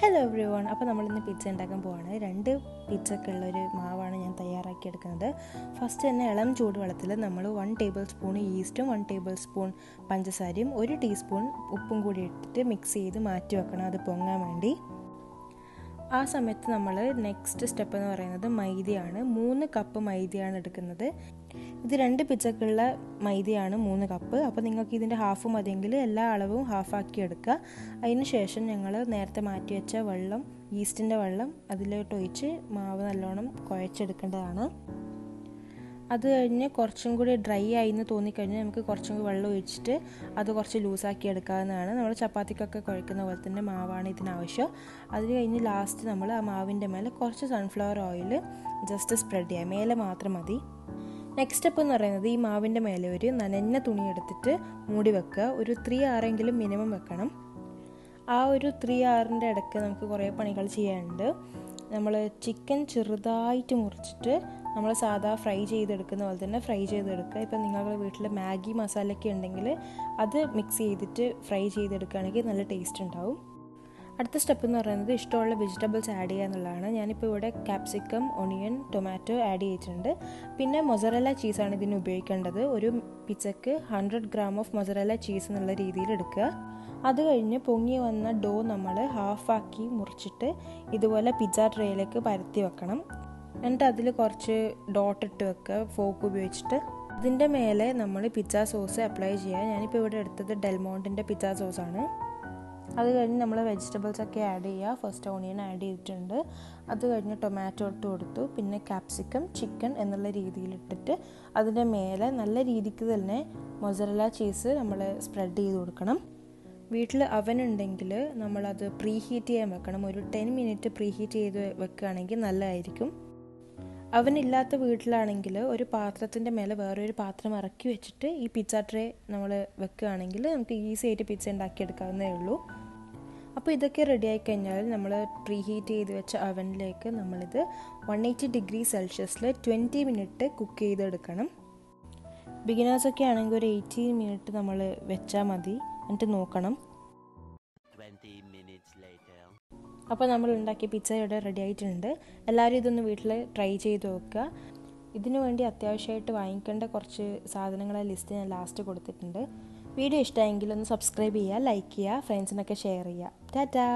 Hello every one. അപ്പോൾ നമ്മളിന്ന് pizza ഉണ്ടാക്കാൻ പോവാണ്. 2 പിസ്സക്കുള്ളൊരു മാവാണ് ഞാൻ തയ്യാറാക്കിയെടുക്കുന്നത്. ഫസ്റ്റ് തന്നെ ഇളം ചൂടുവെള്ളത്തിൽ നമ്മൾ 1 ടേബിൾ സ്പൂൺ ഈസ്റ്റും 1 ടേബിൾ സ്പൂൺ പഞ്ചസാരയും 1 ടീസ്പൂൺ ഉപ്പും കൂടി ഇട്ടിട്ട് മിക്സ് ചെയ്ത് മാറ്റി വെക്കണം, അത് പൊങ്ങാൻ വേണ്ടി. ആ സമയത്ത് നമ്മൾ നെക്സ്റ്റ് സ്റ്റെപ്പ് എന്ന് പറയുന്നത് മൈദയാണ്. 3 കപ്പ് മൈദയാണ് എടുക്കുന്നത്. ഇത് 2 പിസ്സക്കുള്ള മൈദയാണ് 3 കപ്പ്. അപ്പോൾ നിങ്ങൾക്ക് ഇതിൻ്റെ ഹാഫ് മതിയെങ്കിൽ എല്ലാ അളവും ഹാഫാക്കി എടുക്കുക. അതിന് ശേഷം ഞങ്ങൾ നേരത്തെ മാറ്റി വെച്ച വെള്ളം, ഈസ്റ്റിൻ്റെ വെള്ളം അതിലോട്ട് ഒഴിച്ച് മാവ് നല്ലോണം കുഴച്ചെടുക്കേണ്ടതാണ്. അത് കഴിഞ്ഞ് കുറച്ചും കൂടി ഡ്രൈ ആയി എന്ന് തോന്നിക്കഴിഞ്ഞാൽ നമുക്ക് കുറച്ചും കൂടി വെള്ളം ഒഴിച്ചിട്ട് അത് കുറച്ച് ലൂസാക്കി എടുക്കാവുന്നതാണ്. നമ്മൾ ചപ്പാത്തിക്കൊക്കെ കുഴക്കുന്ന പോലെ തന്നെ മാവാണ് ഇതിനാവശ്യം. അത് കഴിഞ്ഞ് ലാസ്റ്റ് നമ്മൾ ആ മാവിൻ്റെ മേലെ കുറച്ച് സൺഫ്ലവർ ഓയിൽ ജസ്റ്റ് സ്പ്രെഡ് ചെയ്യാം, മേലെ മാത്രം മതി. നെക്സ്റ്റ് സ്റ്റെപ്പ് എന്ന് പറയുന്നത് ഈ മാവിൻ്റെ മേലെ ഒരു നനഞ്ഞ തുണി എടുത്തിട്ട് മൂടി വെക്കുക. ഒരു 3 hours മിനിമം വെക്കണം. ആ ഒരു 3 hours ഇടയ്ക്ക് നമുക്ക് കുറേ പണികൾ ചെയ്യാനുണ്ട്. നമ്മൾ ചിക്കൻ ചെറുതായിട്ട് മുറിച്ചിട്ട് നമ്മൾ സാധാ ഫ്രൈ ചെയ്തെടുക്കുന്ന പോലെ തന്നെ ഫ്രൈ ചെയ്തെടുക്കുക. ഇപ്പം നിങ്ങളുടെ വീട്ടിൽ മാഗി മസാലയൊക്കെ ഉണ്ടെങ്കിൽ അത് മിക്സ് ചെയ്തിട്ട് ഫ്രൈ ചെയ്തെടുക്കുകയാണെങ്കിൽ നല്ല ടേസ്റ്റ് ഉണ്ടാവും. അടുത്ത സ്റ്റെപ്പ് എന്ന് പറയുന്നത് ഇഷ്ടമുള്ള വെജിറ്റബിൾസ് ആഡ് ചെയ്യുക എന്നുള്ളതാണ്. ഞാനിപ്പോൾ ഇവിടെ ക്യാപ്സിക്കം, ഒണിയൻ, ടൊമാറ്റോ ആഡ് ചെയ്തിട്ടുണ്ട്. പിന്നെ മൊസറല്ല ചീസാണ് ഇതിന് ഉപയോഗിക്കേണ്ടത്. ഒരു പിസ്സക്ക് 100 gram ഓഫ് മൊസറല്ല ചീസ് എന്നുള്ള രീതിയിൽ എടുക്കുക. അത് കഴിഞ്ഞ് പൊങ്ങി വന്ന ഡോ നമ്മൾ ഹാഫാക്കി മുറിച്ചിട്ട് ഇതുപോലെ പിസ്സ ട്രേയിലേക്ക് പരത്തി വെക്കണം. എന്നിട്ട് അതിൽ കുറച്ച് ഡോട്ട് ഇട്ട് വെക്കുക ഫോക്ക് ഉപയോഗിച്ചിട്ട്. ഇതിൻ്റെ മേലെ നമ്മൾ പിസ്സ സോസ് അപ്ലൈ ചെയ്യുക. ഞാനിപ്പോൾ ഇവിടെ എടുത്തത് ഡെൽമോണ്ടിൻ്റെ പിസ്സ സോസാണ്. അത് കഴിഞ്ഞ് നമ്മൾ വെജിറ്റബിൾസൊക്കെ ആഡ് ചെയ്യുക. ഫസ്റ്റ് ഓണിയൻ ആഡ് ചെയ്തിട്ടുണ്ട്. അത് കഴിഞ്ഞ് ടൊമാറ്റോ ഇട്ട് കൊടുത്തു. പിന്നെ ക്യാപ്സിക്കം, ചിക്കൻ എന്നുള്ള രീതിയിൽ ഇട്ടിട്ട് അതിൻ്റെ മേലെ നല്ല രീതിക്ക് തന്നെ മൊസറല്ല ചീസ് നമ്മൾ സ്പ്രെഡ് ചെയ്ത് കൊടുക്കണം. വീട്ടിൽ അവൻ ഉണ്ടെങ്കിൽ നമ്മളത് പ്രീ ഹീറ്റ് ചെയ്യാൻ വെക്കണം. ഒരു 10 minutes പ്രീ ഹീറ്റ് ചെയ്ത് വെക്കുകയാണെങ്കിൽ നല്ലതായിരിക്കും. അവനില്ലാത്ത വീട്ടിലാണെങ്കിൽ ഒരു പാത്രത്തിൻ്റെ മേലെ വേറൊരു പാത്രം ഇറക്കി വെച്ചിട്ട് ഈ പിസ്സ ട്രേ നമ്മൾ വെക്കുകയാണെങ്കിൽ നമുക്ക് ഈസി ആയിട്ട് പിസ്സ ഉണ്ടാക്കിയെടുക്കാവുന്നേ ഉള്ളൂ. അപ്പോൾ ഇതൊക്കെ റെഡി ആയി കഴിഞ്ഞാൽ നമ്മൾ പ്രീ ഹീറ്റ് ചെയ്ത് വെച്ച അവനിലേക്ക് നമ്മളിത് 180 degrees Celsius 20 minutes കുക്ക് ചെയ്തെടുക്കണം. ബിഗിനേഴ്സൊക്കെ ആണെങ്കിൽ ഒരു 18 minutes നമ്മൾ വെച്ചാൽ മതി, എന്നിട്ട് നോക്കണം. അപ്പോൾ നമ്മൾ ഉണ്ടാക്കിയ പിസ്സ ഇവിടെ റെഡി ആയിട്ടുണ്ട്. എല്ലാവരും ഇതൊന്ന് വീട്ടിൽ ട്രൈ ചെയ്ത് നോക്കുക. ഇതിനു വേണ്ടി അത്യാവശ്യമായിട്ട് വാങ്ങിക്കേണ്ട കുറച്ച് സാധനങ്ങളെ ലിസ്റ്റ് ഞാൻ ലാസ്റ്റ് കൊടുത്തിട്ടുണ്ട്. വീഡിയോ ഇഷ്ടമായെങ്കിൽ ഒന്ന് സബ്സ്ക്രൈബ് ചെയ്യുക, ലൈക്ക് ചെയ്യുക, ഫ്രണ്ട്സിനൊക്കെ ഷെയർ ചെയ്യുക. ടാറ്റാ.